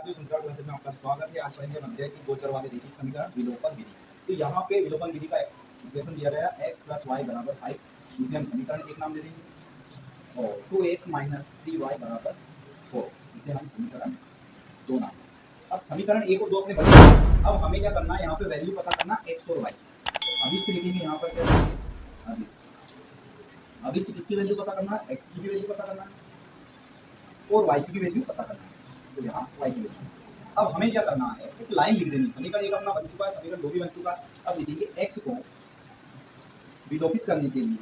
जो संस्कार क्लासेस में आपका स्वागत है। आज पढ़ेंगे अध्याय की गोचर वाले रैखिक समीकरण विलोपन विधि। तो यहाँ पे विलोपन विधि का इक्वेशन दिया गया है x + y = 5। इसे हम समीकरण 1 नाम दे देंगे और 2x - 3y = 4 इसे हम समीकरण 2 नाम देंगे। अब समीकरण 1 और 2 अपने बन गए। अब हमें क्या करना है, यहाँ पे वैल्यू पता करना x और y। अभिष्ट लिखेंगे यहाँ पर, क्या लिखेंगे, अभिष्ट। अभिष्ट किसकी वैल्यू पता करना है, x की भी वैल्यू पता करना है और y की भी वैल्यू पता करना है। तो यहाँ y की वैल्यू। अब हमें क्या करना है, एक लाइन लिख देनी है। समीकरण 1 अपना बन चुका है, समीकरण 2 भी बन चुका है। अब लिखेंगे x को विलोपित करने के लिए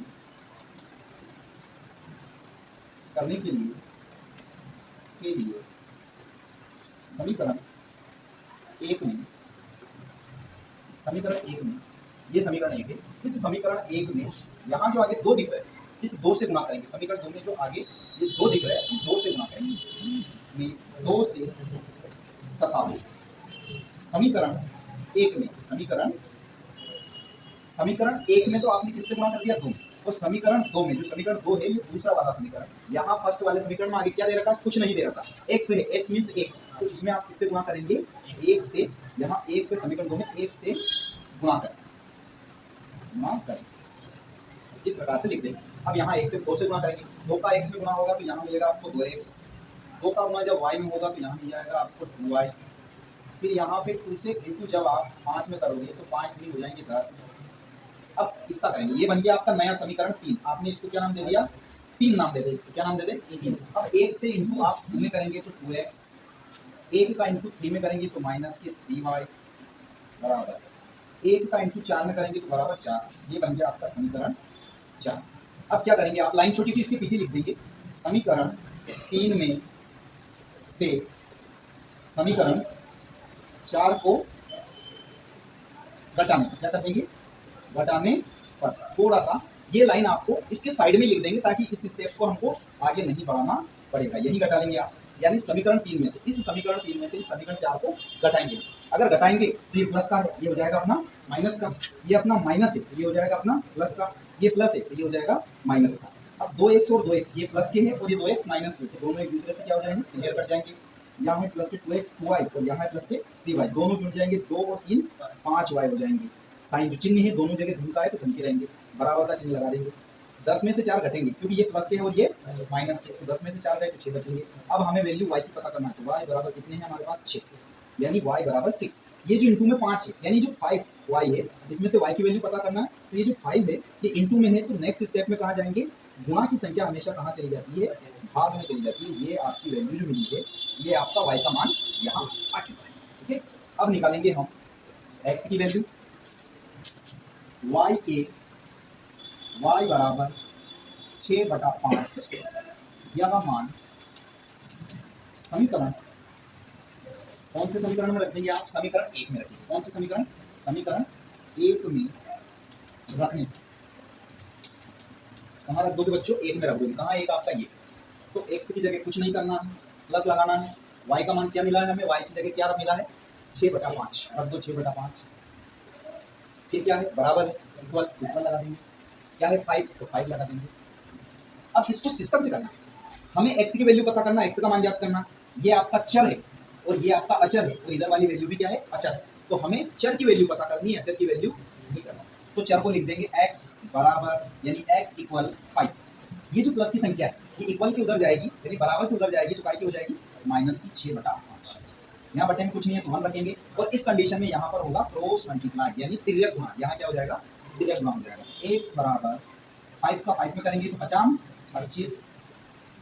समीकरण 1 में ये समीकरण 1 है। इस समीकरण 1 में यहाँ जो आगे 2 दिख रहा है, इस 2 से गुणा करेंगे। समीकरण 2 में जो आगे ये 2 दिख रहा है, 2 से गुणा करेंगे। 2 से तथा समीकरण 1 में तो आपने किससे गुणा कर दिया, 2। और समीकरण 2 में, जो समीकरण 2 है, ये दूसरा वाला समीकरण, यहाँ फर्स्ट वाले समीकरण में आगे क्या दे रखा है, कुछ नहीं दे रखा, x है, x मींस 1। तो इसमें आप किससे गुणा करेंगे, 1 से। यहाँ 1 से, समीकरण 2 में 1 से गुणा करेंगे। इस प्रकार से लिख देंगे। अब यहाँ 1 से 2 से गुणा करेंगे, 2 का x में गुणा होगा तो यहाँ मिलेगा आपको 2x। 2 का गुणा जब y में होगा तो यहाँ मिल जाएगा आपको 2y। फिर यहाँ पे 2 से इंटू जब आप 5 में करोगे तो 5 भी हो जाएंगे 10। अब इसका करेंगे, ये बन गया आपका नया समीकरण 3। आपने इसको क्या नाम दे दिया, 3 नाम दे दे। इसको क्या नाम दे दे, 3। अब 1 से इंटू आप 2 में करेंगे तो 2x, 1 का इंटू 3 में करेंगे तो माइनस के 3y बराबर, 1 का इंटू 4 में करेंगे तो बराबर 4। ये बन गया आपका समीकरण 4। अब क्या करेंगे, आप लाइन छोटी सी इसके पीछे लिख देंगे। समीकरण 3 में से समीकरण 4 को घटाने, क्या कर देंगे, घटाने पर थोड़ा सा ये लाइन आपको इसके साइड में लिख देंगे, ताकि इस स्टेप को हमको आगे नहीं बढ़ाना पड़ेगा। यही घटा लेंगे आप, यानी समीकरण 3 में से, इस समीकरण 3 में से इस समीकरण 4 को घटाएंगे। अगर घटाएंगे तो ये प्लस का है, ये हो जाएगा अपना माइनस का। ये अपना माइनस है, ये हो जाएगा अपना प्लस का। ये प्लस है तो ये हो जाएगा माइनस का। अब 2x और 2x ये प्लस के हैं और ये 2x माइनस के, तो दोनों एक दूसरे से क्या हो जाएंगे, क्लियर कट जाएंगे। यहाँ है प्लस के 2y और यहाँ है प्लस के 3y, दोनों जुड़ जाएंगे। 2 और 3 5y हो जाएंगे। साइन जो चिन्ह है दोनों जगह धन का है तो धन के रहेंगे, बराबर का चिन्ह लगा देंगे। 10 में से 4 घटेंगे क्योंकि ये प्लस के है और ये माइनस के, तो 10 में से 4 गए तो 6 बचेंगे। अब हमें वैल्यू y की पता करना है, तो y बराबर कितने हैं हमारे पास, 6, यानी y बराबर 6। ये जो इंटू में 5 है, यानी जो 5y है, इसमें से y की वैल्यू पता करना है। तो ये जो 5 है ये इंटू में है, तो नेक्स्ट स्टेप में कहाँ जाएंगे, गुणा की संख्या हमेशा कहाँ चली जाती है, भाग में चली जाती है। ये आपकी वैल्यू जो मिली है, ये आपका y का मान यहाँ आ चुका है। ठीक है, अब निकालेंगे हम x की वैल्यू। y बराबर 6/5 यह मान समीकरण, कौन से समीकरण में रख देंगे आप, समीकरण 1 में रखेंगे। कौन से समीकरण, समीकरण 1 में रखने, कहाँ रख दोगे बच्चों, 1 में रख दोगे। कहाँ, 1 आपका ये, तो x की जगह कुछ नहीं करना है, प्लस लगाना है। y का मान क्या मिला है हमें, y की जगह क्या मिला है, 6/5 रख दो, 6/5। फिर क्या है, बराबर है, इक्वल लगा देंगे। क्या है 5, तो 5 लगा देंगे। अब इसको सिस्टम से करना है, हमें x की वैल्यू पता करना, x का मान याद करना। ये आपका चर है और ये आपका अचर है, और इधर वाली वैल्यू भी क्या है, अचर है। तो हमें चर की वैल्यू पता करनी है, अचर की वैल्यू नहीं करना। तो चर को लिख देंगे x बराबर, यानी x = 5। ये जो प्लस की संख्या है ये इक्वल के उधर जाएगी, यानी बराबर के उधर जाएगी, तो काय की हो जाएगी, माइनस की 6/5। यहाँ बटे में कुछ नहीं है तो 1 रखेंगे, और इस कंडीशन में यहाँ पर होगा क्रॉस मल्टीप्लाई, यानी तिर्यक गुणा। यहाँ क्या हो जाएगा, तिर्यक गुणा हो जाएगा। x बराबर 5 का 5 में करेंगे तो 50, 25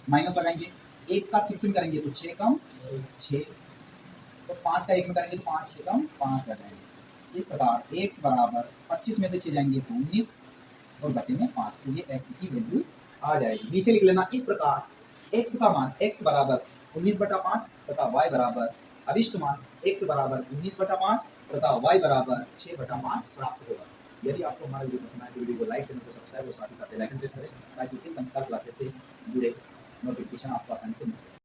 माइनस लगाएंगे। 1 का 6 में करेंगे तो 6 कम 6, तो 5 का 1 में करेंगे तो 5 6 कम 5 आ जाएंगे। इस प्रकार x बराबर 25 में से 6 जाएंगे तो 19 और बटे में 5, तो ये x की वैल्यू आ जाएगी। नीचे लिख लेना इस प्रकार, x का मान x बराबर 19/5 तथा y बराबर अभिष्ट मान x बराबर 19/5 तथा y बराबर 6/5 प्राप्त होगा। यदि आपको हमारा वीडियो पसंद आए तो वीडियो को लाइक, चैनल को सब्सक्राइब और साथ ही साथ बेल आइकन प्रेस करें, ताकि इस संस्कार क्लासेस से जुड़े नोटिफिकेशन आपको आसानी से मिल सके।